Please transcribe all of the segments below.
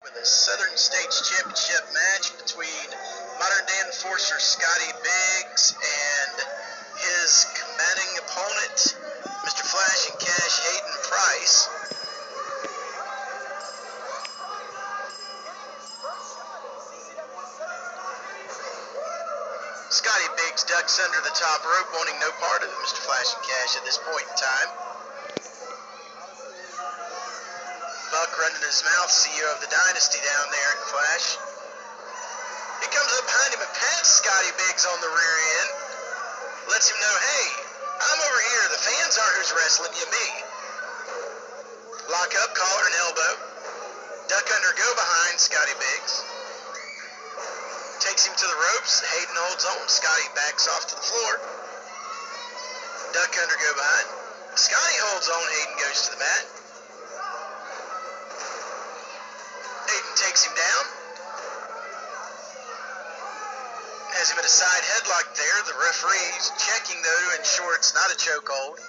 with a Southern States Championship match between modern-day enforcer Scotty Biggs and his combating opponent, Mr. Flash and Cash Hayden Price. Scotty Biggs ducks under the top rope, wanting no part of Mr. Flash and Cash at this point in time. Buck running his mouth, CEO of the Dynasty down there at Flash. He comes up behind him and pats Scotty Biggs on the rear end. Lets him know, hey, I'm over here. The fans aren't who's wrestling you, me. Lock up, collar, and elbow. Duck under, go behind Scotty Biggs. Takes him to the ropes. Hayden holds on. Scotty backs off to the floor. Duck under, go behind. Scotty holds on. Hayden goes to the mat. Hayden takes him down. Has him in a side headlock there. The referee's checking, though, to ensure it's not a chokehold.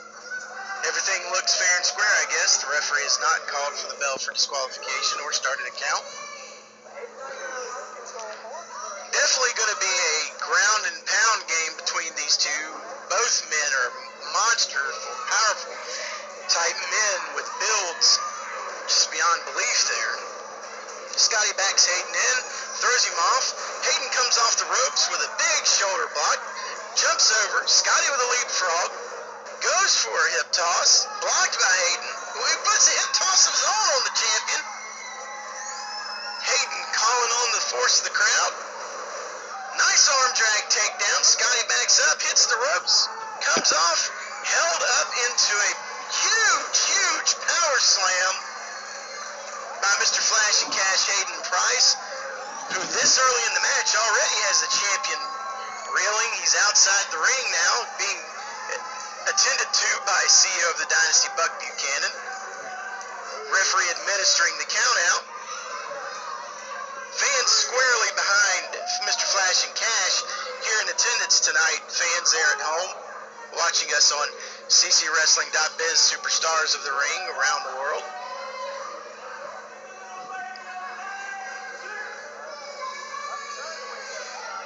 Everything looks fair and square, I guess. The referee has not called for the bell for disqualification or started a count. Definitely going to be a ground and pound game between these two. Both men are monster, powerful type men with builds just beyond belief there. Scotty backs Hayden in, throws him off. Hayden comes off the ropes with a big shoulder block, jumps over. Scotty with a leapfrog, goes for a hip toss, blocked by Hayden, who puts a hip toss of his own on the champion. Hayden calling on the force of the crowd. Nice arm drag takedown. Scotty backs up, hits the ropes, comes off, held up into a huge power slam by Mr. Flash and Cash Hayden Price, who this early in the match already has the champion reeling. He's outside the ring now, being attended to by CEO of the Dynasty, Buck Buchanan. Referee administering the count out. Fans squarely behind Mr. Flash and Cash here in attendance tonight. Fans there at home watching us on ccwrestling.biz, superstars of the ring around the world.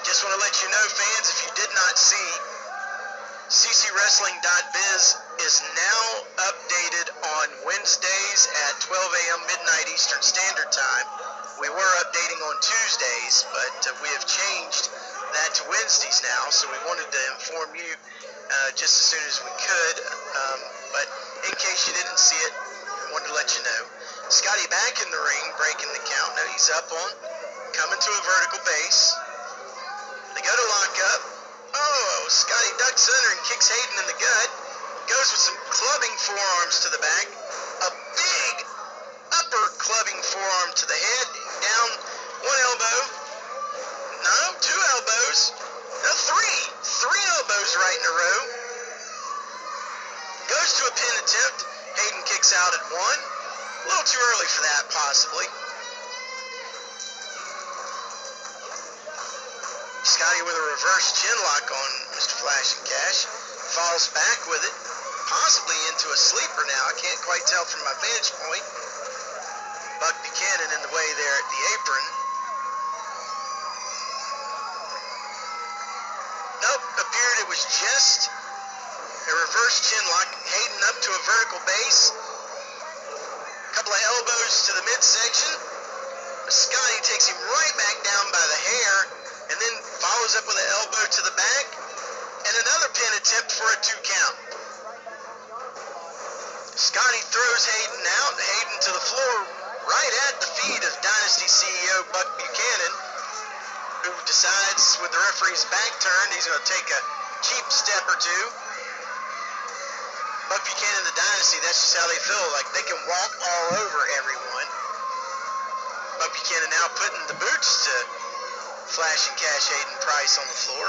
Just want to let you know, fans, if you did not see, ccwrestling.biz is now updated on Wednesdays at 12 a.m. midnight Eastern Standard Time. We were updating on Tuesdays, but we have changed that to Wednesdays now, so we wanted to inform you just as soon as we could. But in case you didn't see it, I wanted to let you know. Scotty back in the ring, breaking the count. Now he's up on, coming to a vertical base. They go to lock up. Oh, Scotty ducks under and kicks Hayden in the gut. Goes with some clubbing forearms to the back. A big upper clubbing forearm to the head. Down one elbow. No, two elbows. No, three elbows right in a row. Goes to a pin attempt. Hayden kicks out at one. A little too early for that, possibly. Scotty with a reverse chin lock on Mr. Flash and Cash. Falls back with it. Possibly into a sleeper now. I can't quite tell from my vantage point. Buck Buchanan in the way there at the apron. Nope, appeared it was just a reverse chin lock. Hayden up to a vertical base. A couple of elbows to the midsection. Scotty takes him right back down by the hair and then follows up with an elbow to the back and another pin attempt for a 2 count. Scotty throws Hayden out. Hayden to the floor right at the feet of Dynasty CEO Buck Buchanan, who decides with the referee's back turned he's going to take a cheap step or two. Buck Buchanan, the Dynasty, that's just how they feel, like they can walk all over everyone. Buck Buchanan now putting the boots to Flash and Cash Hayden Price on the floor,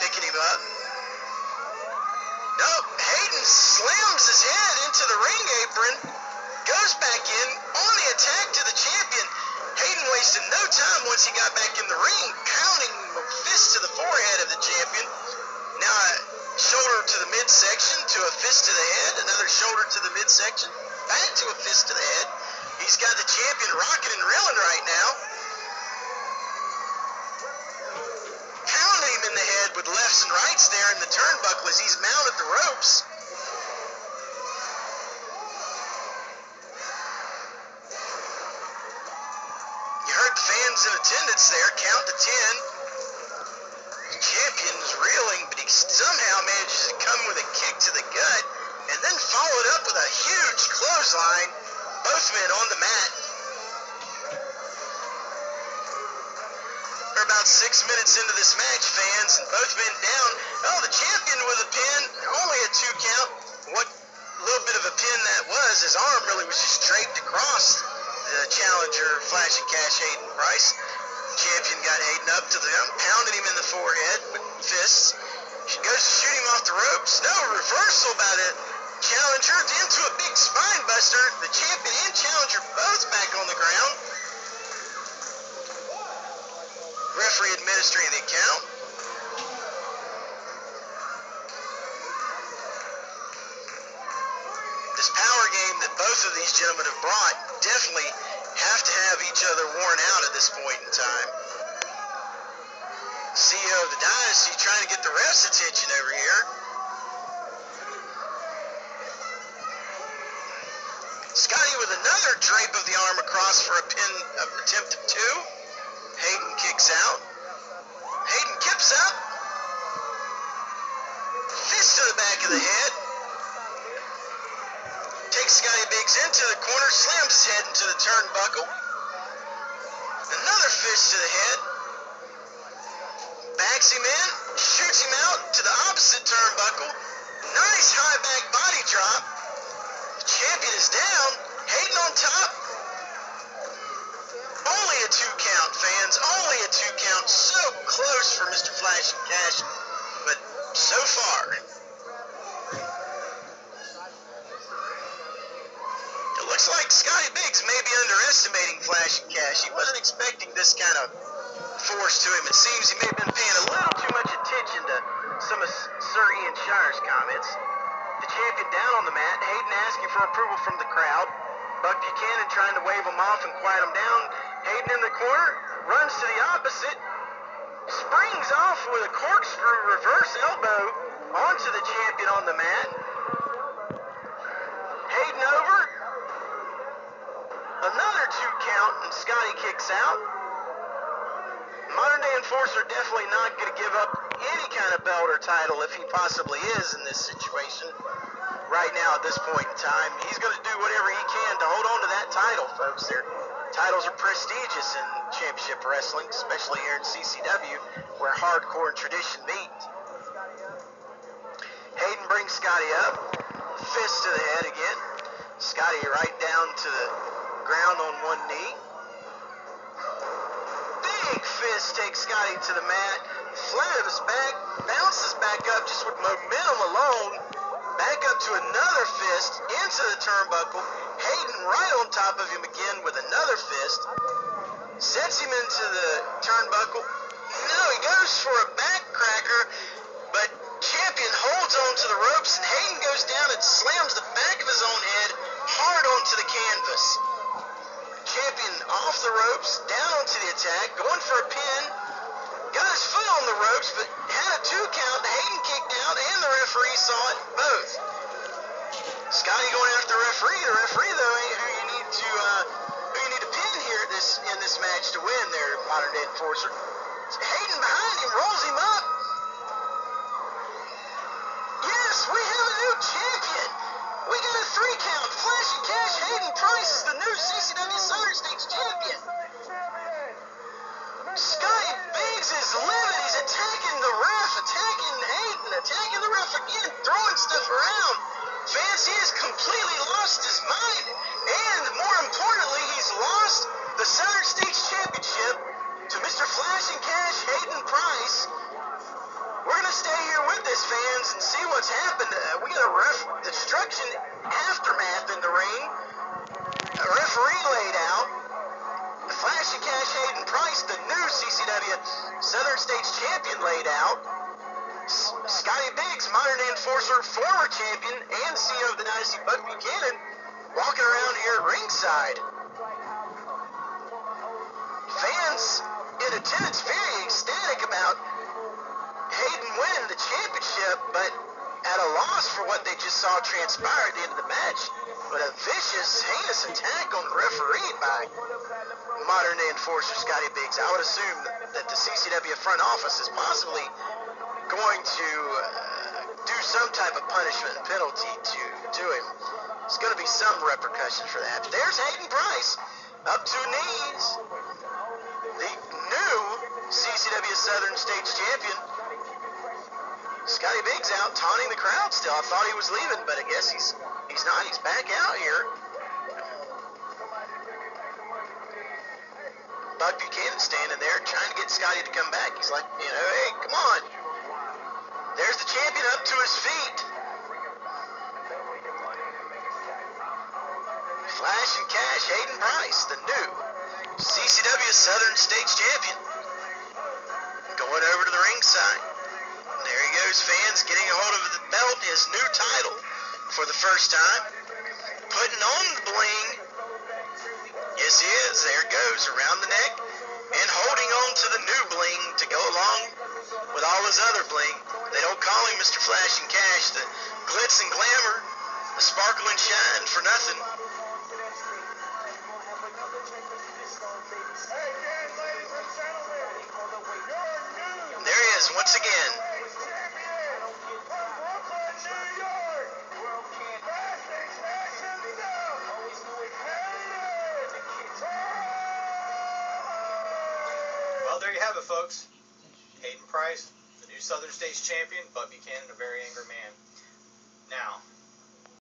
picking him up. Nope, Hayden slams his head into the ring apron, goes back in on the attack to the champion. Hayden wasted no time once he got back in the ring, pounding a fist to the forehead of the champion. Now a shoulder to the midsection, to a fist to the head, another shoulder to the midsection, back to a fist to the head. He He's got the champion rocking and reeling right now. Pounding him in the head with lefts and rights there in the turnbuckle as he's mounted the ropes. You heard the fans in attendance there count to 10. The champion is reeling, but he somehow manages to come with a kick to the gut and then followed up with a huge clothesline. Both men on the mat. We're about 6 minutes into this match, fans, and both men down. Oh, the champion with a pin, only a 2 count. What little bit of a pin that was, his arm really was just draped across the challenger, Flash and Cash Hayden Price. Champion got Hayden up to the ground, pounded him in the forehead with fists. She goes to shoot him off the ropes. No, reversal by the challenger into a big spine buster. The champion and challenger both back on the ground. Referee administering the count. This power game that both of these gentlemen have brought definitely have to have each other worn out at this point in time. CEO of the Dynasty trying to get the ref's attention over here. Scotty with another drape of the arm across for a pin attempt of 2. Hayden kicks out. Hayden kips up. Fist to the back of the head. Takes Scotty Biggs into the corner, slams his head into the turnbuckle. Another fist to the head. Backs him in, shoots him out to the opposite turnbuckle. Nice high back body drop. The champion is down. Hayden on top. Only a 2 count, fans. Only a 2 count. So close for Mr. Flash and Cash, but so far. It looks like Scotty Biggs may be underestimating Flash and Cash. He wasn't expecting this kind of force to him. It seems he may have been paying a little too much attention to some of Sir Ian Shire's comments. The champion down on the mat. Hayden asking for approval from the crowd. Buck Buchanan trying to wave him off and quiet him down. Hayden in the corner, runs to the opposite, springs off with a corkscrew reverse elbow onto the champion on the mat. Hayden over, another 2 count, and Scotty kicks out. Modern Day Enforcer definitely not going to give up any kind of belt or title if he possibly is in this situation right now at this point in time. He's going to do whatever he can to hold on to that title, folks. Their titles are prestigious in championship wrestling, especially here in CCW, where hardcore and tradition meet. Hayden brings Scotty up, fist to the head again. Scotty right down to the ground on one knee. Big fist takes Scotty to the mat, flat of his back, bounces back up just with momentum alone. Back up to another fist into the turnbuckle. Hayden right on top of him again with another fist. Sets him into the turnbuckle. No, he goes for a back cracker, but champion holds on to the ropes, and Hayden goes down and slams the back of his own head hard onto the canvas. Champion off the ropes, down onto the attack, going for a pin. Got his foot on the ropes, but had a 2 count. Hayden kicked out, and the referee saw it both. Scotty going after the referee. The referee, though, ain't who you need to pin here in this match to win there, Modern Day Enforcer. Hayden behind him, rolls him up. Yes, we have a new champion. We got a 3 count. Flash and Cash Hayden Price is the new CCW Southern States champion. Scotty Biggs is livid. He's attacking the ref, attacking Hayden, attacking the ref again, throwing stuff around. Fans, he has completely lost his mind. And more importantly, he's lost the Southern States Championship to Mr. Flash and Cash Hayden Price. We're going to stay here with this, fans, and see what's happened. We got a ref destruction aftermath in the ring. A referee laid out. Flash and Cash Hayden Price, the new CCW Southern States champion, laid out. Scotty Biggs, Modern Day Enforcer, former champion, and CEO of the Dynasty, Buck Buchanan, walking around here at ringside. lieutenant's very ecstatic about Hayden winning the championship, but at a loss for what they just saw transpire at the end of the match. But a vicious, heinous attack on the referee by modern-day enforcer Scotty Biggs. I would assume that the CCW front office is possibly going to do some type of punishment and penalty to him. There's going to be some repercussions for that. But there's Hayden Price, up to knees. The new CCW Southern States champion. Scotty Biggs out taunting the crowd still. I thought he was leaving, but I guess he's not. He's back out here. Buck Buchanan standing there trying to get Scotty to come back. He's like, hey, come on. There's the champion up to his feet. Flash and Cash, Hayden Price, the new CCW Southern States champion. Going over to the ringside. There he goes, fans, getting a hold of the belt, his new title for the first time. Putting on the bling. Yes, he is. There it goes, around the neck. And holding on to the new bling to go along with all his other bling. They don't call him Mr. Flash and Cash, the glitz and glamour, the sparkle and shine for nothing. There he is, once again. Well, there you have it, folks. Hayden Price, the new Southern States champion, Buck Buchanan, a very angry man.